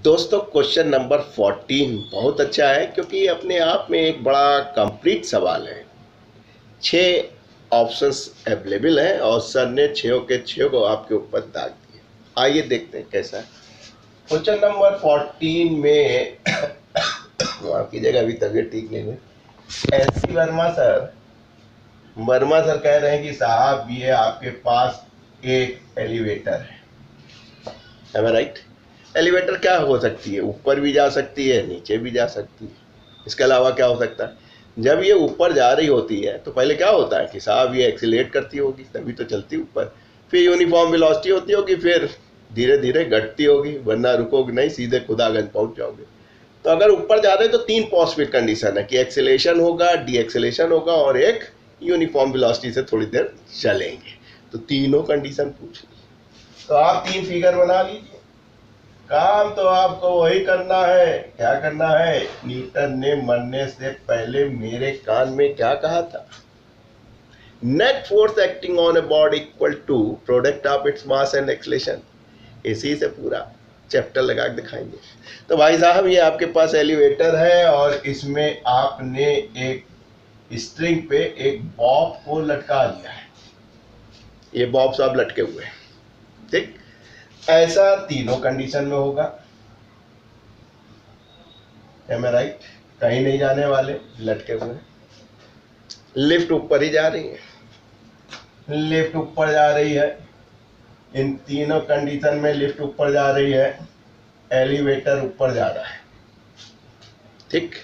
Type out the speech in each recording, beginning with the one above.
दोस्तों question number 14 बहुत अच्छा है क्योंकि ये अपने आप में एक बड़ा कंप्लीट सवाल है। 6 ऑप्शंस अवेलेबल हैं और सर ने 6 के 6 को आपके ऊपर दाग दिए। आइए देखते हैं कैसा है। क्वेश्चन नंबर 14 में माफ कीजिएगा, अभी तबीयत ठीक नहीं है। एनसी वर्मा सर कह रहे हैं कि साहब ये आपके पास एक एलिवेटर है। Am I right? एलिवेटर क्या हो सकती है? ऊपर भी जा सकती है, नीचे भी जा सकती है। इसके अलावा क्या हो सकता है? जब ये ऊपर जा रही होती है तो पहले क्या होता है कि साहब ये एक्सीलरेट करती होगी, तभी तो चलती ऊपर। फिर यूनिफॉर्म वेलोसिटी होती होगी, फिर धीरे धीरे घटती होगी, वरना रुकोगे नहीं, सीधे खुदागंज पहुंच जाओगे। तो अगर ऊपर जा रहे हैं तो 3 पॉसिबल कंडीशन है कि एक्सेलेरेशन होगा, डी एक्सेलेरेशन होगा और एक यूनिफॉर्म वेलोसिटी से थोड़ी देर चलेंगे। तो तीनों कंडीशन पूछ ली। तो आप 3 फिगर बना लीजिए। काम तो आपको वही करना है। क्या करना है? न्यूटन ने मरने से पहले मेरे कान में क्या कहा था? Net force acting on a body equal to product of its mass and acceleration. इसी से पूरा चैप्टर लगा के दिखाएंगे। तो भाई साहब ये आपके पास एलिवेटर है और इसमें आपने एक स्ट्रिंग पे एक बॉब को लटका लिया है। ये बॉब सब लटके हुए हैं, ठीक। ऐसा तीनों कंडीशन में होगा। एम आई राइट? कहीं नहीं जाने वाले, लटके हुए। लिफ्ट ऊपर ही जा रही है, लिफ्ट ऊपर जा रही है। इन तीनों कंडीशन में लिफ्ट ऊपर जा रही है, एलिवेटर ऊपर जा रहा है, ठीक।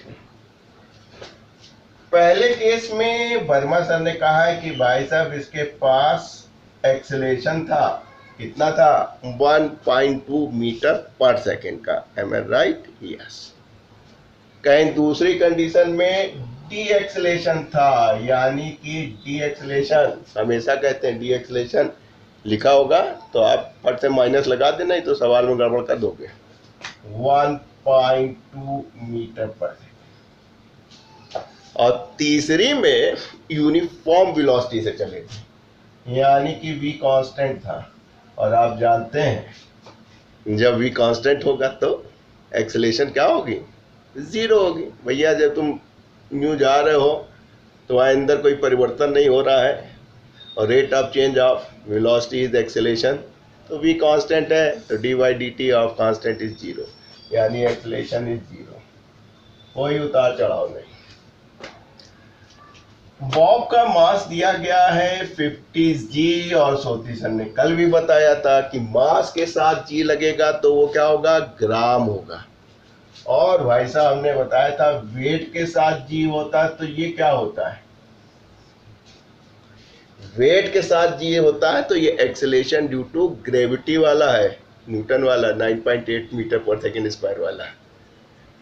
पहले केस में वर्मा सर ने कहा है कि भाई साहब इसके पास एक्सेलेरेशन था, कितना था? 1.2 मीटर पर सेकेंड का। एम आई राइट? यस। कहीं दूसरी कंडीशन में डी एक्सेलेरेशन था, यानी कि डी एक्सेलेरेशन हमेशा कहते हैं डी एक्सेलेरेशन लिखा होगा तो आप फट से माइनस लगा देना, नहीं तो सवाल में गड़बड़ कर दोगे। 1.2 मीटर पर सेकेंड। और तीसरी में यूनिफॉर्म वेलोसिटी से चले थे, यानी कि v कांस्टेंट था। और आप जानते हैं जब v कांस्टेंट होगा तो एक्सेलेरेशन क्या होगी? 0 होगी। भैया जब तुम न्यू जा रहे हो तो वहाँ अंदर कोई परिवर्तन नहीं हो रहा है और rate of change of velocity is acceleration, तो v कांस्टेंट है तो dy dt of constant is 0, यानी एक्सेलेरेशन इज 0। कोई उतार चढ़ाव नहीं। बॉब का मास दिया गया है 50 जी और सोती सर ने कल भी बताया था कि मास के साथ जी लगेगा तो वो क्या होगा? ग्राम होगा। और भाई साहब हमने बताया था वेट के साथ जी होता है तो ये क्या होता है? वेट के साथ जी होता है तो ये एक्सेलेरेशन ड्यू टू ग्रेविटी वाला है, न्यूटन वाला 9.8 मीटर पर सेकेंड स्क्वायर वाला।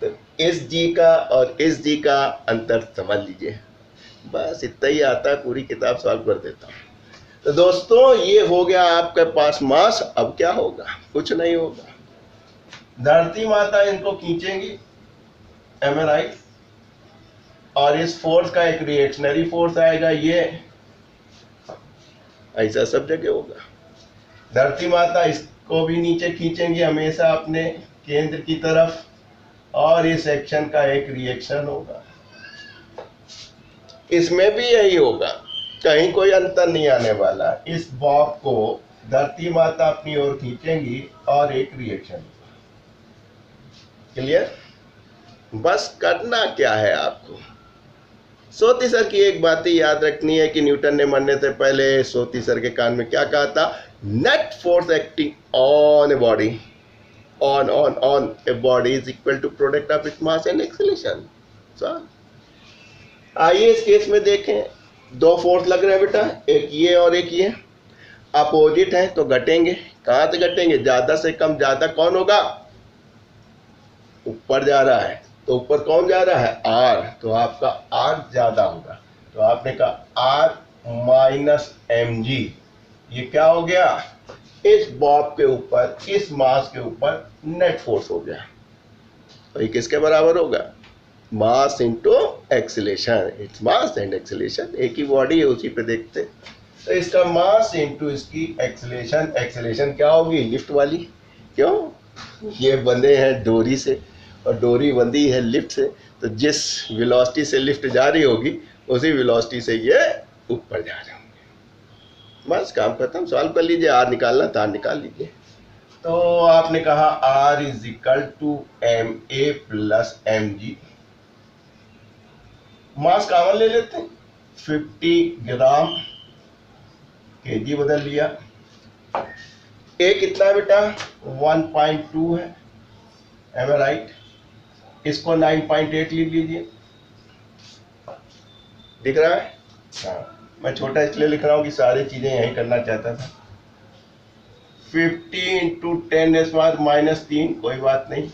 तो इस जी का और इस जी का अंतर समझ लीजिए। बस इतना ही आता है, पूरी किताब सॉल्व कर देता हूँ। तो दोस्तों ये हो गया आपके पास मास। अब क्या होगा? कुछ नहीं होगा। धरती माता इनको खींचेंगी, एम आई राइट? और इस फोर्स का एक रिएक्शनरी फोर्स आएगा, ये ऐसा सब जगह होगा। धरती माता इसको भी नीचे खींचेंगी हमेशा अपने केंद्र की तरफ, और इस सेक्शन का एक रिएक्शन होगा। इसमें भी यही होगा, कहीं कोई अंतर नहीं आने वाला। इस बॉब को धरती माता अपनी ओर खींचेंगी और एक रिएक्शन होगा। क्लियर? बस करना क्या है आपको? सोती सर की एक बात ही याद रखनी है कि न्यूटन ने मरने से पहले सोती सर के कान में क्या कहा था? Net force acting on a body on a body is equal to product of its mass and acceleration. आइए इस केस में देखें, 2 फोर्स लग रहे हैं बेटा, एक ये और एक ये। अपोजिट है तो घटेंगे। कहां से घटेंगे? ज्यादा से कम। ज्यादा कौन होगा? ऊपर जा रहा है तो ऊपर कौन जा रहा है? आर, तो आपका आर ज्यादा होगा। तो आपने कहा आर माइनस एम जी। ये क्या हो गया? इस बॉब के ऊपर, इस मास के ऊपर नेट फोर्स हो गया। तो ये किसके बराबर होगा? Mass into acceleration. It's mass and acceleration, एक ही बॉडी है, उसी पे देखते। तो इसका मास इंटू इसकी एक्सेलेरेशन। एक्सेलेरेशन क्या होगी? लिफ्ट वाली। क्यों? ये बंधे हैं डोरी से और डोरी बंधी है लिफ्ट से, तो जिस वेलोसिटी से लिफ्ट जा रही होगी उसी वेलोसिटी से ये ऊपर जा रहे होंगे। बस काम खत्म। सॉल्व कर लीजिए, आर निकालना था निकाल लीजिए। तो आपने कहा R is equal to M A plus M G. Mass common ले लेते हैं, 50 ग्राम, केजी बदल लिया। ए कितना है बेटा, 1.2 है, एम राइट। इसको 9.8 लिख लीजिए, दिख रहा है? हाँ, मैं छोटा इसलिए लिख रहा हूँ कि सारी चीजें यही करना चाहता था। 50 इंटू 10⁻³ कोई बात नहीं,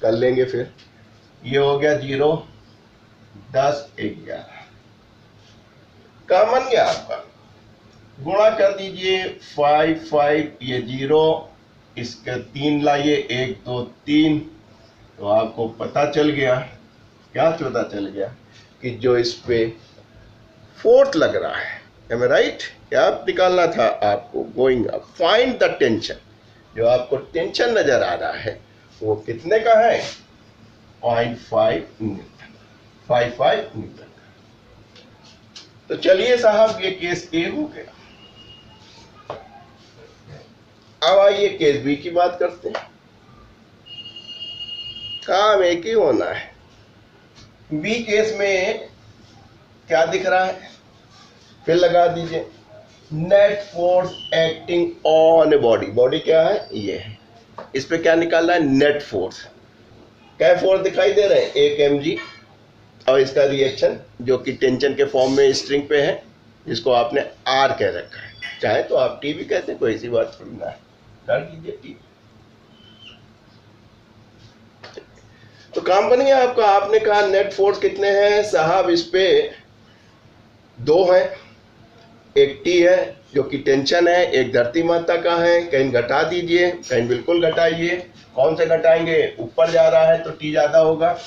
कर लेंगे फिर। ये हो गया 0, 10, 11, कॉमन गया आपका। गुणा कर दीजिए 5, 5, ये 0, इसके 3 लाइए, 1, 2, 3, तो आपको पता चल गया, क्या पता चल गया कि जो इस पे फोर्थ लग रहा है, एम आई राइट? क्या निकालना था आपको? Going up, find the tension. जो आपको टेंशन नजर आ रहा है वो कितने का है? 0.5 न्यूटन, 55 न्यूटन। तो चलिए साहब, ये केस ए हो गया। अब आइए केस बी की बात करते हैं। काम एक ही होना है। बी केस में क्या दिख रहा है, फिर लगा दीजिए। Net force acting on a body. Body क्या है? ये है। इस पे क्या निकालना है? Net force. क्या फोर्स दिखाई दे रहे हैं? 1 mg, और इसका रिएक्शन जो कि टेंशन के फॉर्म में स्ट्रिंग पे है, जिसको आपने आर कह रखा है, चाहे तो आप टी भी कहते हैं, कोई ऐसी बात थोड़ी ना है, कर दीजिए टी। तो काम बन गया आपका। आपने कहा नेट फोर्स कितने हैं साहब? इस पे 2 है, एक टी है जो कि टेंशन है, एक धरती माता का है। कहीं घटा दीजिए, कहीं बिल्कुल घटाइए। कौन से घटाएंगे? ऊपर जा रहा है तो टी ज्यादा होगा।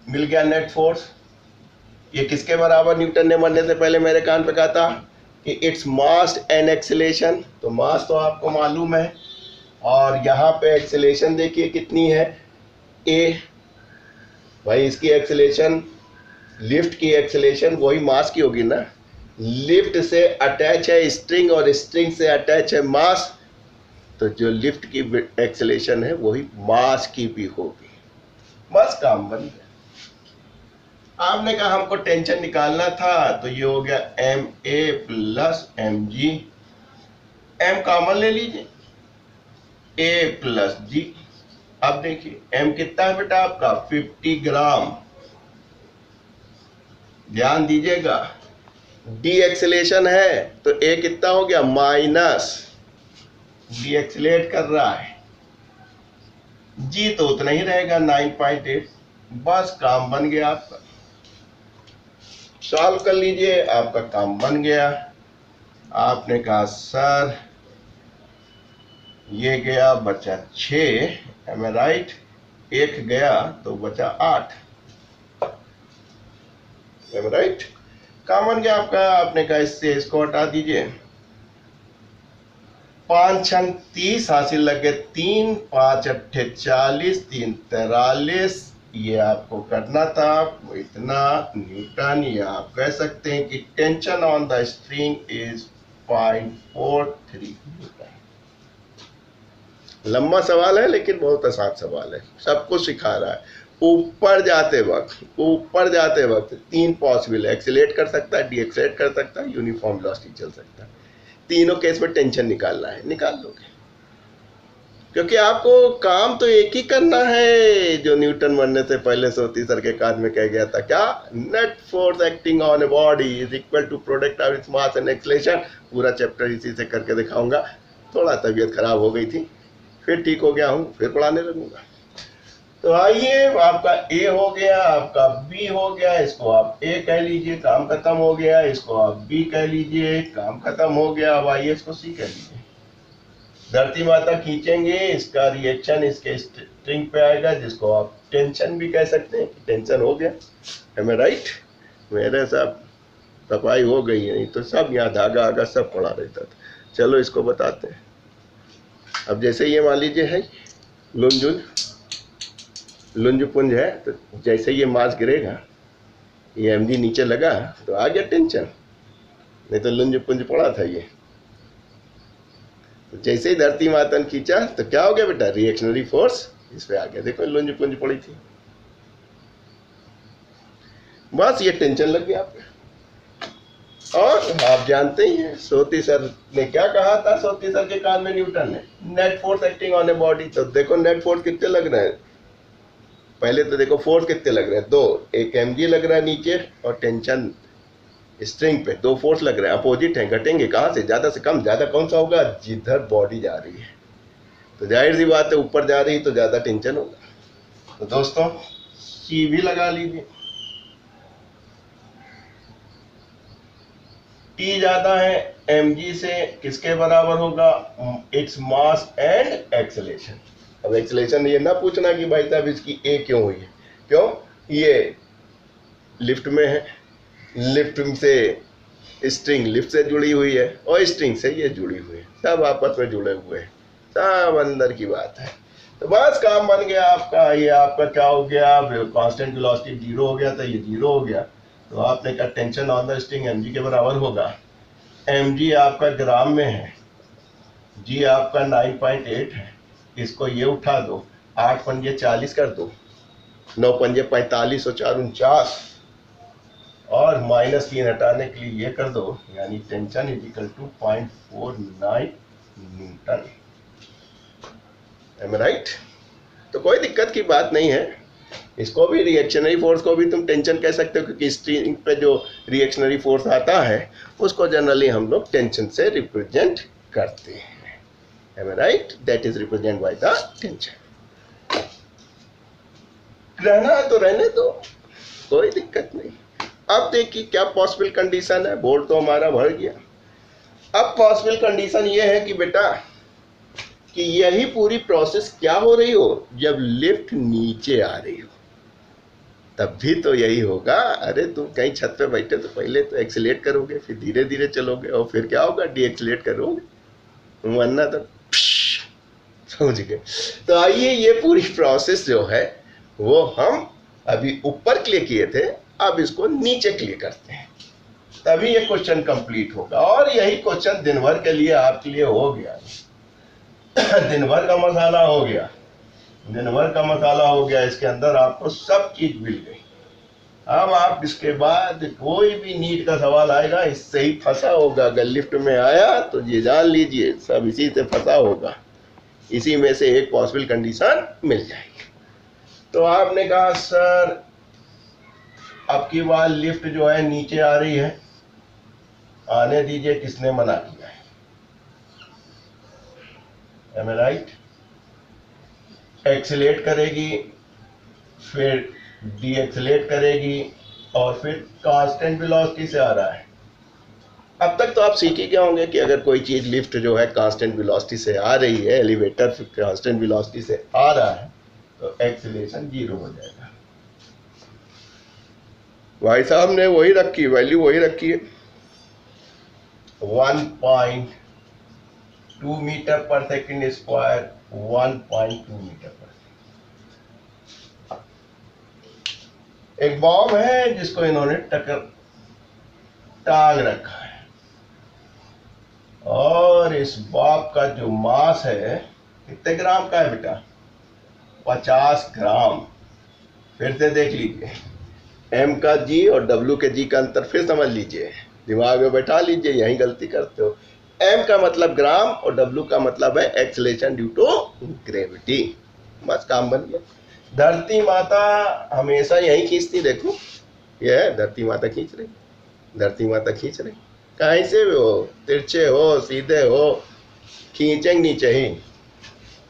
मिल गया नेट फोर्स। ये किसके बराबर? न्यूटन ने मरने से पहले मेरे कान पे कहा था कि इट्स मास एंड एक्सेलेरेशन। तो मास तो आपको मालूम है, और यहाँ पे एक्सेलेरेशन देखिए कितनी है, ए। भाई इसकी एक्सेलेरेशन, लिफ्ट की एक्सेलेरेशन वही मास की होगी ना। लिफ्ट से अटैच है स्ट्रिंग और स्ट्रिंग से अटैच है मास, तो जो लिफ्ट की एक्सेलेरेशन है वही मास की भी होगी। बस काम बन गया। आपने कहा हमको टेंशन निकालना था, तो ये हो गया M A plus M G. M common ले लीजिए, ए प्लस जी। अब देखिए एम कितना है बेटा आपका? 50 ग्राम। ध्यान दीजिएगा, डी एक्सेलेरेशन है तो ए कितना हो गया? माइनस, डी एक्सेलेरेट कर रहा है। जी तो उतना ही रहेगा, 9.8। बस काम बन गया आपका। सॉल्व कर लीजिए, आपका काम बन गया। आपने कहा सर ये गया, बचा 6, एम आई राइट? एक गया तो बचा 8, एम आई राइट? काम बन गया आपका। आपने कहा इससे इसको हटा दीजिए। 5 छंग 30 हासिल लगे, 3 5 अट्ठे 40, 3 43। ये आपको करना था इतना न्यूटन, या आप कह सकते हैं कि tension on the string is 0.43 Newton. लंबा सवाल है लेकिन बहुत आसान सवाल है, सब कुछ सिखा रहा है। ऊपर जाते वक्त 3 पॉसिबल है, एक्सेलेरेट कर सकता है, डी एक्सेलेरेट कर सकता है, यूनिफॉर्म वेलोसिटी चल सकता है। तीनों केस में टेंशन निकालना है, निकाल लोगे, क्योंकि आपको काम तो एक ही करना है जो न्यूटन मरने से पहले सोती सर के कान में कह गया था। क्या? Net force acting on a body is equal to product of its mass and acceleration. पूरा चैप्टर इसी से करके दिखाऊंगा। थोड़ा तबीयत खराब हो गई थी, फिर ठीक हो गया हूँ, फिर पढ़ाने लगूंगा। तो आइए, आपका ए हो गया, आपका बी हो गया, इसको आप ए कह लीजिए, काम खत्म हो गया। इसको आप बी कह लीजिए, काम खत्म हो गया। अब आइए इसको सी कह लीजिए। धरती माता खींचेंगे, इसका रिएक्शन इसके स्ट्रिंग पे आएगा, जिसको आप टेंशन भी कह सकते हैं। टेंशन हो गया, है राइट? मेरे साहब सफाई हो गई है, नहीं तो सब यहाँ धागा आगा सब पड़ा रहता था। चलो इसको बताते हैं। अब जैसे ये मान लीजिए है लुंज पुंज है, तो जैसे ये मास गिरेगा, ये mg नीचे लगा तो आ गया टेंशन, नहीं तो लुंज पुंज पड़ा था ये। तो जैसे ही धरती माता ने खींचा तो क्या हो गया बेटा, रिएक्शनरी फोर्स इस पे आ गया। देखो लुंज पुंज पड़ी थी, बस ये टेंशन लग गया आप पे। और आप जानते ही हैं सोती सर ने क्या कहा था, सोती सर के कान में न्यूटन ने, net force acting on a body. तो देखो नेट फोर्स कितने लग रहे हैं, पहले तो देखो फोर्स कितने लग रहे हैं, दो, एक mg लग रहा है नीचे और टेंशन स्ट्रिंग पे, दो फोर्स लग रहे हैं, अपोजिट हैं, घटेंगे कहाँ से, ज्यादा से कम। ज्यादा कौन सा होगा, जिधर बॉडी जा रही है, तो जाहिर सी बात है ऊपर जा रही तो ज्यादा टेंशन होगा। तो दोस्तों सी भी लगा लीजिए, टी ज्यादा है mg से, किसके बराबर होगा, इट्स मास एंड एक्सेलेरेशन। अब एक्सेलेरेशन ये ना पूछना कि भाई साहब इसकी ए क्यों हुई है, क्यों, ये लिफ्ट में है, लिफ्ट से स्ट्रिंग लिफ्ट से जुड़ी हुई है और स्ट्रिंग से ये जुड़ी हुई है, सब आपस में जुड़े हुए हैं, सब अंदर की बात है। तो बस काम बन गया आपका। ये आपका क्या हो गया, कांस्टेंट वेलोसिटी 0 हो गया था, ये 0 हो गया। तो आपने कहा tension on the string mg के बराबर होगा, mg आपका ग्राम में है, g आपका 9.8 है, इसको ये उठा दो, 8 पंजे 40 कर दो, 9 पंजे 45 और 4 49, और -3 हटाने के लिए ये कर दो, यानी tension is equal to 0.49 newton. Um right. तो कोई दिक्कत की बात नहीं है, इसको भी रिएक्शनरी फोर्स को भी तुम टेंशन कह सकते हो, क्योंकि स्ट्रिंग पे जो रिएक्शनरी फोर्स आता है उसको जनरली हम लोग टेंशन से रिप्रेजेंट करते हैं। Am I right? That is represented by the tension. रहना है तो रहने दो, कोई दिक्कत नहीं। अब देखिए क्या पॉसिबल कंडीशन है, बोर्ड तो हमारा भर गया। अब पॉसिबल कंडीशन ये है कि बेटा कि यही पूरी प्रोसेस क्या हो रही हो, जब लिफ्ट नीचे आ रही हो तब भी तो यही होगा। अरे तुम कहीं छत पे बैठे तो पहले तो एक्सीलेट करोगे, फिर धीरे धीरे चलोगे और फिर क्या होगा, डी एक्सीलेट करोगे, वरना तो समझ गए। तो आइए ये पूरी प्रोसेस जो है वो हम अभी ऊपर क्लियर किए थे, अब इसको नीचे क्लियर करते हैं, तभी ये क्वेश्चन कंप्लीट होगा। और यही क्वेश्चन दिन भर के लिए आपके लिए हो गया दिन भर का मसाला हो गया, दिन भर का मसाला हो गया, इसके अंदर आपको सब चीज मिल गई। अब आप इसके बाद कोई भी नीट का सवाल आएगा इससे ही फंसा होगा, अगर लिफ्ट में आया तो ये जान लीजिए सब इसी से फंसा होगा, इसी में से एक पॉसिबल कंडीशन मिल जाएगी। तो आपने कहा सर अब की बार लिफ्ट जो है नीचे आ रही है, आने दीजिए, किसने मना किया है, एम आई राइट। एक्सीलेट करेगी, फिर डी एक्सीलेट करेगी और फिर कांस्टेंट वेलोसिटी से आ रहा है। अब तक तो आप सीख ही गए होंगे कि अगर कोई चीज लिफ्ट जो है कांस्टेंट वेलोसिटी से आ रही है, एलिवेटर कांस्टेंट वेलोसिटी से आ रहा है, तो एक्सीलरेशन 0 हो जाएगा। भाई साहब ने वही रखी, वैल्यू वही रखी है, 1.2 मीटर पर सेकेंड स्क्वायर, 1.2 मीटर पर। एक बॉम्ब है जिसको इन्होंने टांग रखा है, और इस बॉम्ब का जो मास है कितने ग्राम का है बेटा, 50 ग्राम। फिर से देख लीजिए, m का g और w के g का अंतर फिर समझ लीजिए, दिमाग में बैठा लीजिए, यही गलती करते हो। m का मतलब ग्राम और w का मतलब है एक्सेलरेशन ड्यू टू ग्रेविटी। बस काम बन गया। धरती माता हमेशा यही खींचती, देखो ये है धरती माता खींच रही, धरती माता खींच रही, कहीं से भी हो, तिरछे हो सीधे हो, खींचेंगे नीचे ही।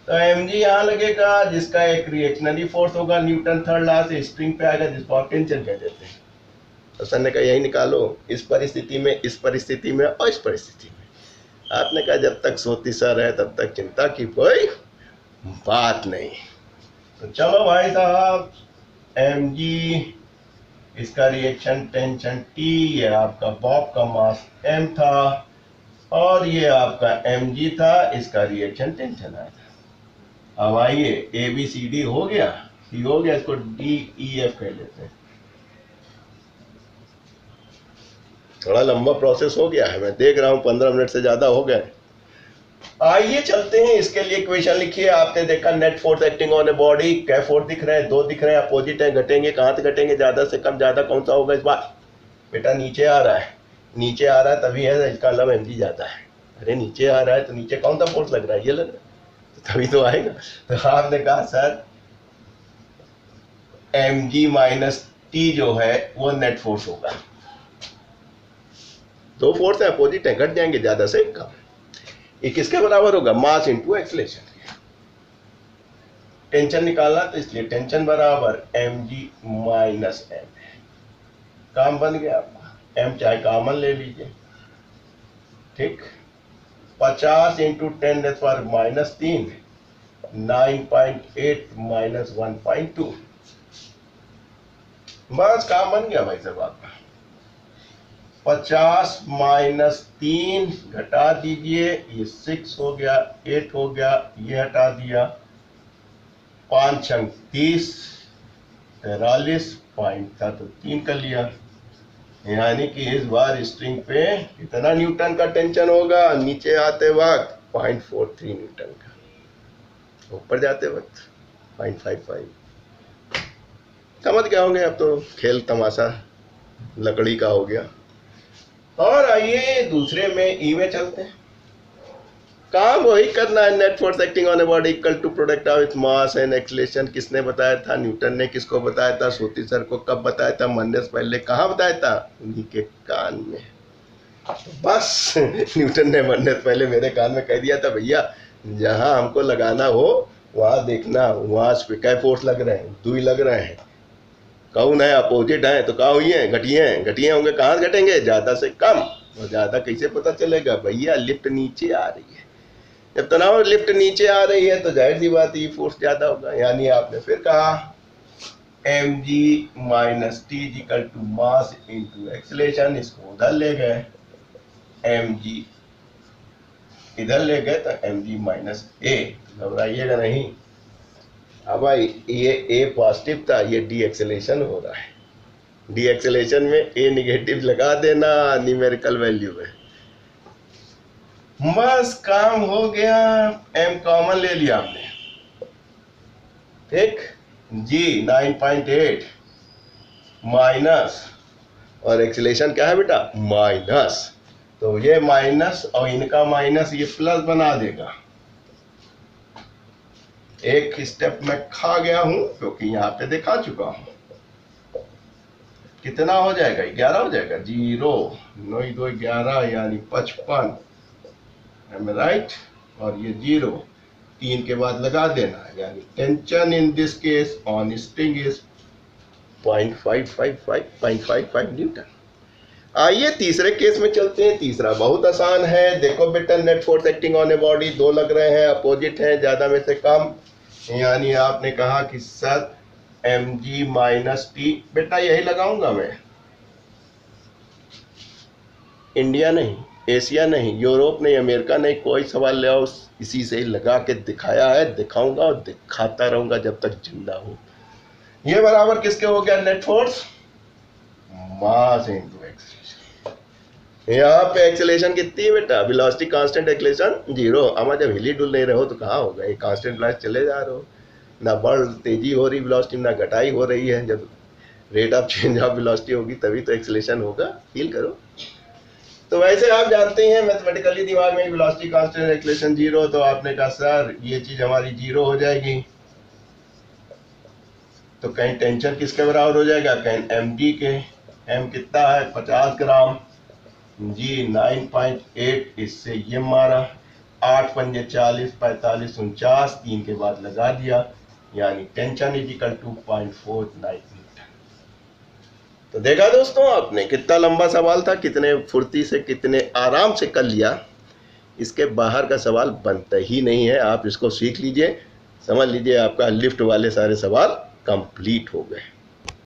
तो mg यहाँ लगेगा, जिसका एक रिएक्शनरी फोर्स होगा, न्यूटन थर्ड लॉ से स्प्रिंग पे आएगा, जिसको आप टेंशन कह देते हैं। तो सर ने कहा यही निकालो, इस परिस्थिति में, इस परिस्थिति में और इस परिस्थिति में। आपने कहा जब तक सोती सर है तब तक चिंता की कोई बात नहीं। तो चलो भाई साहब, mg इसका रिएक्शन टेंशन T, ये आपका बॉब का मास m था, और ये आपका mg था, इसका रिएक्शन टेंशन आया था। अब आइए ABCD हो गया, C हो गया, इसको DEF कह लेते हैं। थोड़ा लंबा प्रोसेस हो गया है, मैं देख रहा हूँ 15 मिनट से ज्यादा हो गए। आइए चलते हैं, इसके लिए इक्वेशन लिखिए। आपने देखा net force acting on a body, क्या फोर्स दिख रहे हैं, दो दिख रहे हैं, अपोजिट है, घटेंगे, कहाँ से घटेंगे, ज्यादा से कम, ज्यादा कौन सा होगा इस बार? बेटा नीचे आ रहा है, नीचे आ रहा है तभी है, इसका मतलब mg जाता है। अरे नीचे आ रहा है तो नीचे कौन सा फोर्स लग रहा है, ये लग रहा है, तो तभी तो आएगा। तो आपने कहा सर mg माइनस टी जो है वो नेट फोर्स होगा। दो फोर्स है, अपोजिट है, घट जाएंगे ज्यादा से कम। ये किसके बराबर होगा? मास इंटू एक्सीलरेशन। टेंशन निकालना, तो इसलिए टेंशन बराबर mg माइनस m। काम बन गया आपका, m चाहे कॉमन ले लीजिए, ठीक। 50 इंटू 10⁻³ 9.8 माइनस 1.2, बस काम बन गया भाई साहब आपका। 50 माइनस 3 घटा दीजिए, ये 6 हो गया, 8 हो गया, ये हटा दिया, 5 छंग 30, 43 पॉइंट था तो 3 कर लिया। यानी कि इस बार स्ट्रिंग पे कितना न्यूटन का टेंशन होगा? नीचे आते वक्त 0.43 न्यूटन का, ऊपर जाते वक्त 0.55। समझ गए होंगे अब तो, खेल तमाशा लकड़ी का हो गया। और आइए दूसरे में ई में चलते हैं। काम वही करना है, net force acting on a body equal to product of its mass and acceleration. किसने बताया था? न्यूटन ने। किसको बताया था? सोती सर को। कब बताया था? मरने से पहले। कहाँ बताया था? उन्हीं के कान में। तो बस न्यूटन ने मरने से पहले मेरे कान में कह दिया था, भैया जहाँ हमको लगाना हो वहाँ देखना, वहाँ क्या फोर्स लग रहे हैं? दो ही लग रहे हैं। कौन है? अपोजिट है, तो कहाँ हुई है? घटिए हैं। घटिए होंगे, कहाँ से घटेंगे? ज्यादा से कम। और ज्यादा कैसे पता चलेगा? भैया लिफ्ट नीचे आ रही है, जब तनाव लिफ्ट नीचे आ रही है तो जाहिर सी बात है फोर्स ज्यादा होगा। यानी आपने फिर कहा mg minus T equal to mass into acceleration. इसको उधर ले गए, mg इधर ले गए तो mg माइनस ए। घबराइएगा नहीं। अब भाई ये ए पॉजिटिव था, ये डी एक्सेलेरेशन हो रहा है। डी एक्सेलेरेशन में ए निगेटिव लगा देना न्यूमेरिकल वैल्यू में, बस काम हो गया। m कॉमन ले लिया हमने, ठीक। g 9.8 माइनस, और एक्सीलरेशन क्या है बेटा? माइनस। तो ये माइनस और इनका माइनस, ये प्लस बना देगा। एक स्टेप में खा गया हूं क्योंकि यहाँ पे दिखा चुका हूं। कितना हो जाएगा? 11 हो जाएगा। 0 9 2 11 यानी 55, राइट। और ये 0 3 के बाद लगा देना, यानी tension in this case on string is 0.555 Newton. आइए तीसरे केस में चलते हैं। तीसरा बहुत आसान है। देखो बेटा, net force acting on a body, दो लग रहे हैं, अपोजिट हैं, ज्यादा में से कम। यानी आपने कहा कि सर mg माइनस टी। बेटा यही लगाऊंगा मैं, इंडिया नहीं, एशिया नहीं, यूरोप नहीं, अमेरिका नहीं, कोई सवाल ले आओ, इसी से ही लगा के दिखाया है, दिखाऊंगा और दिखाता रहूंगा जब तक जिंदा हूं। ये बराबर किसके हो गया? Net force mass into acceleration. यहाँ पे एक्सीलरेशन कितनी है बेटा? Velocity constant, acceleration 0। अब जब हिली डुल नहीं रहे हो तो कहाँ होगा? ये कांस्टेंट वेलोसिटी चले जा रहे हो, ना बढ़ तेजी हो रही वेलोसिटी, ना घटाई हो रही है। जब rate of change of velocity होगी तभी तो एक्सीलरेशन होगा। फील करो। तो वैसे आप जानते हैं मैथमेटिकली दिमाग में वेलोसिटी कांस्टेंट, एक्सीलरेशन 0, तो आपने कहा सर ये चीज हमारी 0 हो जाएगी, तो कहीं टेंशन किसके बराबर हो जाएगा? कहीं mg के। m कितना है? 50 ग्राम। g 9.8, इससे ये मारा, 8 पंजे 40, 45 49, 3 के बाद लगा दिया, यानी tension is equal to 0.49 newton. तो देखा दोस्तों आपने, कितना लंबा सवाल था, कितने फुर्ती से, कितने आराम से कर लिया। इसके बाहर का सवाल बनता ही नहीं है। आप इसको सीख लीजिए, समझ लीजिए, आपका लिफ्ट वाले सारे सवाल कंप्लीट हो गए।